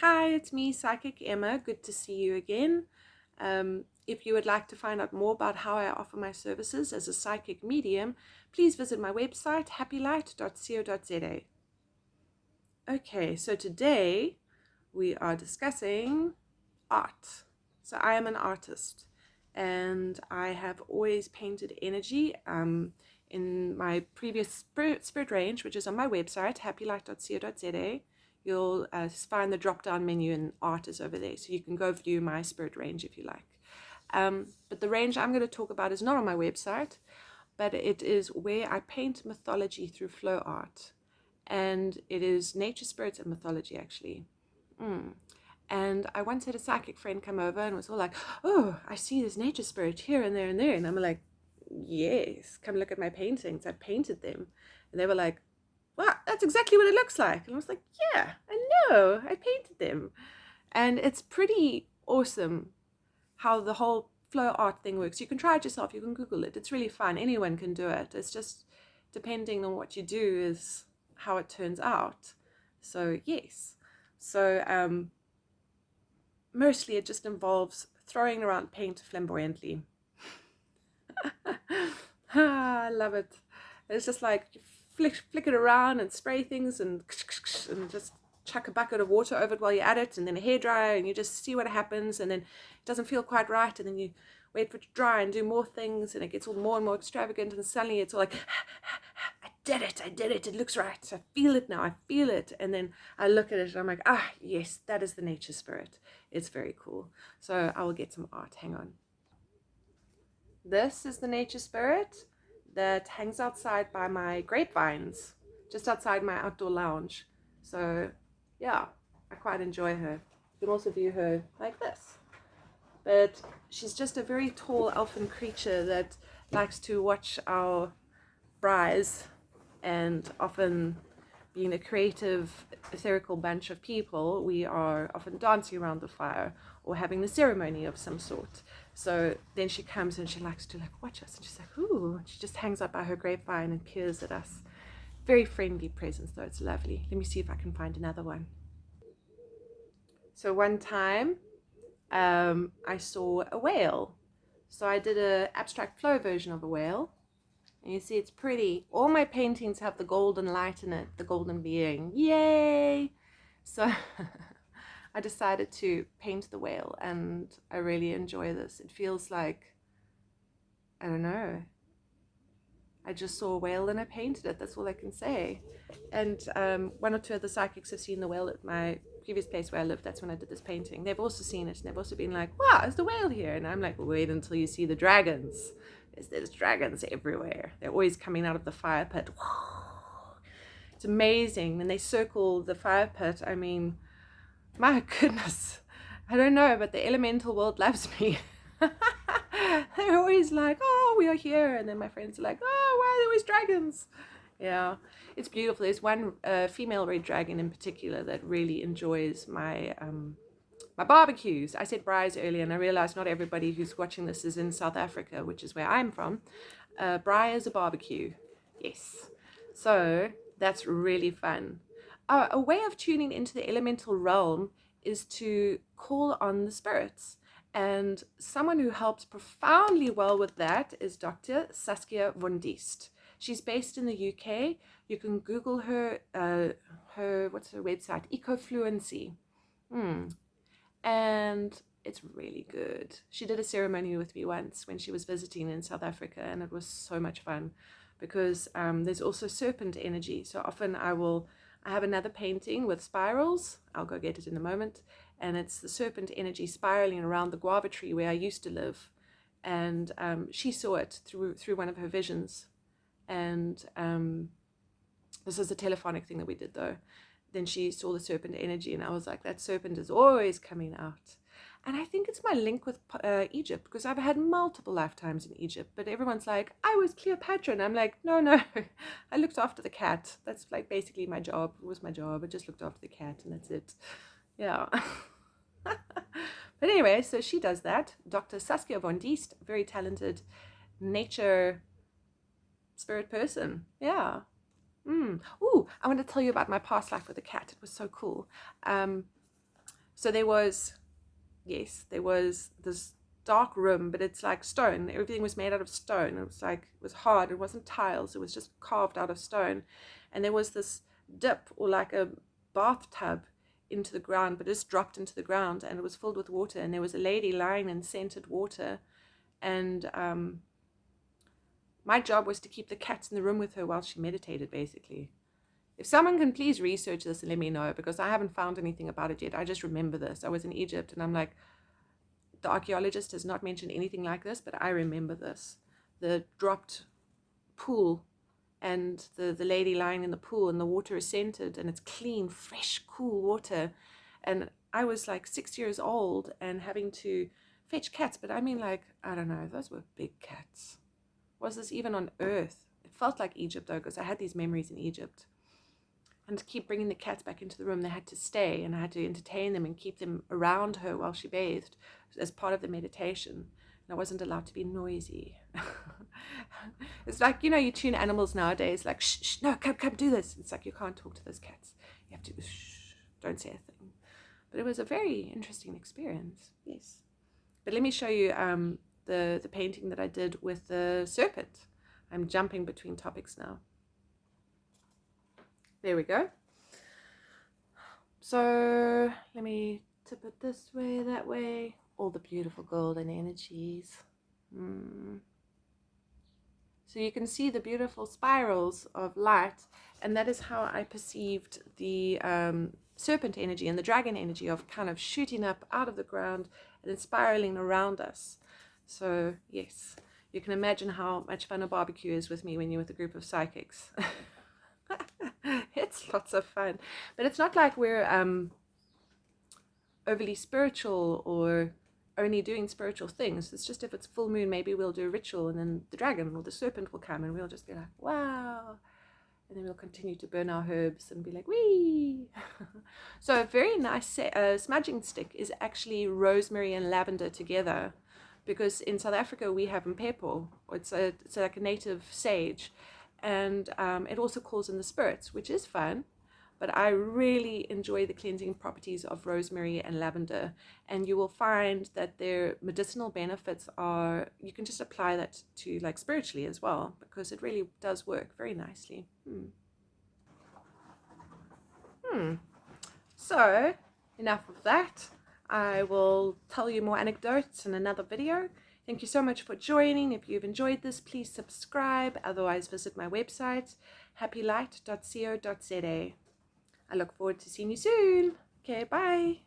Hi, it's me, Psychic Emma. Good to see you again. If you would like to find out more about how I offer my services as a psychic medium, please visit my website, happylight.co.za. Okay, so today we are discussing art. So I am an artist and I have always painted energy in my previous spirit range, which is on my website, happylight.co.za. You'll find the drop-down menu and art is over there, so you can go view my spirit range if you like. But the range I'm going to talk about is not on my website, but it is where I paint mythology through flow art. And it is nature, spirits, and mythology, actually. And I once had a psychic friend come over and was all like, oh, I see this nature spirit here and there and there. And I'm like, yes, come look at my paintings. I painted them. And they were like, wow, that's exactly what it looks like. And I was like, yeah, I know, I painted them. And it's pretty awesome how the whole flow art thing works. You can try it yourself. You can Google it. It's really fun. Anyone can do it. It's just depending on what you do is how it turns out. So yes. So mostly it just involves throwing around paint flamboyantly. I love it. It's just like flick it around and spray things and just chuck a bucket of water over it while you're at it, and then a hairdryer, and you just see what happens, and then it doesn't feel quite right, and then you wait for it to dry and do more things, and it gets all more and more extravagant, and suddenly it's all like, I did it, it looks right, I feel it now, I feel it. And then I look at it and I'm like, yes, that is the nature spirit. It's very cool. So I will get some art. Hang on. This is the nature spirit that hangs outside by my grapevines, just outside my outdoor lounge. So yeah, I quite enjoy her. You can also view her like this. But she's just a very tall elfin creature that likes to watch our brides, and often being a creative, etherical bunch of people, we are often dancing around the fire or having the ceremony of some sort. So then she comes and she likes to watch us, and she's like, ooh, and she just hangs out by her grapevine and peers at us. Very friendly presence though, it's lovely. Let me see if I can find another one. So one time I saw a whale. So I did an abstract flow version of a whale. And you see it's pretty. All my paintings have the golden light in it, the golden being. Yay! So I decided to paint the whale, and I really enjoy this. It feels like, I don't know, I just saw a whale and I painted it. That's all I can say. And one or two other psychics have seen the whale at my previous place where I lived. That's when I did this painting. They've also seen it, and they've also been like, wow, is the whale here? And I'm like, wait until you see the dragons. There's dragons everywhere. They're always coming out of the fire pit. It's amazing. When they circle the fire pit, I mean, my goodness. I don't know, but the elemental world loves me. They're always like, oh, we are here. And then my friends are like, oh, why are there always dragons? Yeah, it's beautiful. There's one female red dragon in particular that really enjoys my my barbecues. I said braais earlier, and I realized not everybody who's watching this is in South Africa, which is where I'm from. Braai is a barbecue. Yes. So that's really fun. A way of tuning into the elemental realm is to call on the spirits. And someone who helps profoundly well with that is Dr. Saskia Von Dieste. She's based in the UK. You can Google her, what's her website? Ecofluency. And it's really good. She did a ceremony with me once when she was visiting in South Africa, and it was so much fun because there's also serpent energy. So often I have another painting with spirals. I'll go get it in a moment. And it's the serpent energy spiraling around the guava tree where I used to live. And she saw it through one of her visions. And this is a telephonic thing that we did though. Then she saw the serpent energy, and I was like, that serpent is always coming out. And I think it's my link with Egypt, because I've had multiple lifetimes in Egypt, but everyone's like, I was Cleopatra, and I'm like, no, I looked after the cat. That's like basically my job. It was my job. I just looked after the cat, and that's it. Yeah. But anyway, so she does that. Dr. Saskia Von Dieste, very talented nature spirit person. Yeah. Ooh, I want to tell you about my past life with a cat. It was so cool. So there was, yes, there was this dark room, but it's like stone. Everything was made out of stone. It was like, it was hard. It wasn't tiles. It was just carved out of stone. And there was this dip, or like a bathtub, into the ground, but just dropped into the ground, and it was filled with water. And there was a lady lying in scented water. And my job was to keep the cats in the room with her while she meditated, basically. If someone can please research this and let me know, because I haven't found anything about it yet. I just remember this. I was in Egypt, and I'm like, the archaeologist has not mentioned anything like this, but I remember this. The dropped pool, and the lady lying in the pool, and the water is scented, and it's clean, fresh, cool water. And I was like 6 years old and having to fetch cats, but I mean, like, I don't know, those were big cats. Was this even on Earth? It felt like Egypt, though, because I had these memories in Egypt. And to keep bringing the cats back into the room, they had to stay, and I had to entertain them and keep them around her while she bathed as part of the meditation. And I wasn't allowed to be noisy. It's like, you know, you tune animals nowadays, like, shh, shh, no, come, do this. It's like, you can't talk to those cats. You have to, shh, don't say a thing. But it was a very interesting experience, yes. But let me show you the painting that I did with the serpent. I'm jumping between topics now. There we go. So let me tip it this way, that way. All the beautiful golden energies. So you can see the beautiful spirals of light, and that is how I perceived the serpent energy and the dragon energy of kind of shooting up out of the ground and then spiraling around us. So yes, you can imagine how much fun a barbecue is with me when you're with a group of psychics. It's lots of fun, but it's not like we're overly spiritual or only doing spiritual things. It's just, if it's full moon, maybe we'll do a ritual, and then the dragon or the serpent will come, and we'll just be like, wow, and then we'll continue to burn our herbs and be like, wee. So a very nice smudging stick is actually rosemary and lavender together, because in South Africa we have mpepo. It's like a native sage, and it also calls in the spirits, which is fun. But I really enjoy the cleansing properties of rosemary and lavender, and you will find that their medicinal benefits are, you can just apply that to like spiritually as well, because it really does work very nicely. So enough of that. I will tell you more anecdotes in another video. Thank you so much for joining. If you've enjoyed this, please subscribe. Otherwise, visit my website, happylight.co.za. I look forward to seeing you soon. Okay, bye.